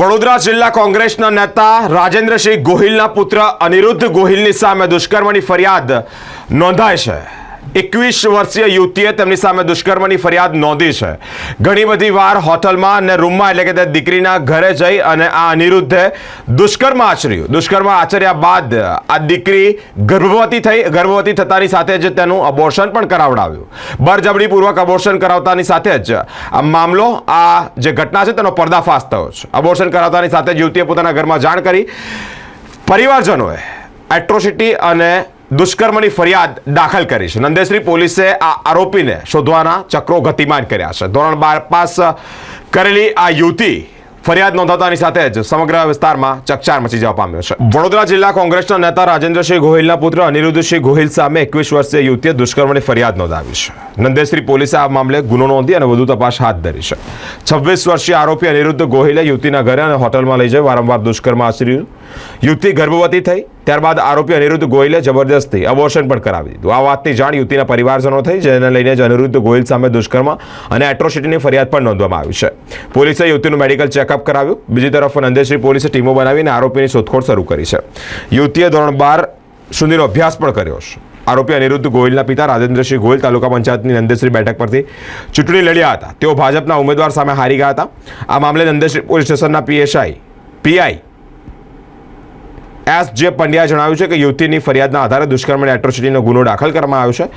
વડોદરા જિલ્લા કોંગ્રેસના નેતા રાજેન્દ્રસિંહ ગોહિલના પુત્ર અનિરુદ્ધ ગોહિલની સામે દુષ્કર્મની ફરિયાદ નોંધાઈ છે। 21 વર્ષીય યુવતીએ તેમની સામે દુષ્કર્મની ફરિયાદ નોંધી છે। ઘણી બધી વાર હોટલમાં અને રૂમમાં એટલે કે તે દીકરીના ઘરે જઈ અને આ અનિરુદ્ધે દુષ્કર્મ આચર્યું। દુષ્કર્મ આચર્યા બાદ આ દીકરી ગર્ભવતી થતાની સાથે જ તેનું અબોર્શન પણ કરાવડાવ્યું। બળજબરીપૂર્વક અબોર્શન કરાવતાની સાથે જ આ મામલો આ જે ઘટના છે તેનો પર્દાફાશ થયો છે। અબોર્શન કરાવતાની સાથે જ યુવતીએ પોતાના ઘરમાં જાણ કરી। પરિવારજનોએ એટ્રોસિટી અને દુષ્કર્મની ફરિયાદ દાખલ કરી છે। નંદેશ્રી પોલીસે આ આરોપીને શોધવાના ચક્રો ગતિમાન કર્યા છે। ધોરણ 12 પાસ કરેલી આ યુવતી ફરિયાદ નોંધાતાની સાથે જ સમગ્ર વિસ્તારમાં ચકચાર મચી જવા પામ્યો છે। વડોદરા જિલ્લા કોંગ્રેસના નેતા રાજેન્દ્રસિંહ ગોહિલના પુત્ર અનિરુદ્ધસિંહ ગોહિલ સામે 21 વર્ષીય યુવતીએ દુષ્કર્મની ફરિયાદ નોંધાવી છે। નંદેશ્રી પોલીસે આ મામલે ગુનો નોંધી અને વધુ તપાસ હાથ ધરી છે। 26 વર્ષીય આરોપી અનિરુદ્ધ ગોહિલે યુવતીના ઘરે અને હોટલમાં લઈ જઈ વારંવાર દુષ્કર્મ આચર્યું। યુવતી ગર્ભવતી થઈ ત્યારબાદ આરોપી અનિરુદ્ધ ગોહિલે જબરદસ્તી અબોર્શન પણ કરાવી દીધું। આ વાતની જાણ યુવતીના પરિવારજનો થઈ, જેને લઈને જ અનિરુદ્ધ ગોહિલ સામે દુષ્કર્મ અને એટ્રોસિટીની ફરિયાદ પણ નોંધવામાં આવી છે। પોલીસે યુવતીનું મેડિકલ ચેકઅપ કરાવ્યું। બીજી તરફ નંદેશ્રી પોલીસે ટીમો બનાવીને આરોપીની શોધખોળ શરૂ કરી છે। યુવતીએ ધોરણ 12 સુધીનો અભ્યાસ પણ કર્યો છે। આરોપી અનિરુદ્ધ ગોહિલના પિતા રાજેન્દ્રસિંહ ગોહિલ તાલુકા પંચાયતની નંદેશ્રી બેઠક પરથી ચૂંટણી લડ્યા હતા। તેઓ ભાજપના ઉમેદવાર સામે હારી ગયા હતા। આ મામલે નંદેશ્રી પોલીસ સ્ટેશનના પીઆઈ એસ જે પંડ્યાએ જણાવ્યું છે કે યુવતીની ફરિયાદના આધારે દુષ્કર્મ અને એટ્રોસિટીનો ગુનો દાખલ કરવામાં આવ્યો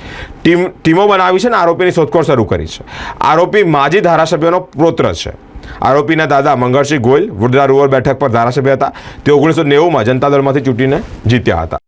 છે। ટીમો બનાવી છે અને આરોપીની શોધખોળ શરૂ કરી છે। આરોપી માજી ધારાસભ્યનો પુત્ર છે। આરોપીના દાદા મંગળસિંહ ગોહિલ વડોદરા રૂરલ બેઠક પર ધારાસભ્ય હતા। તે 1990માં જનતા દળમાંથી ચૂંટીને જીત્યા હતા।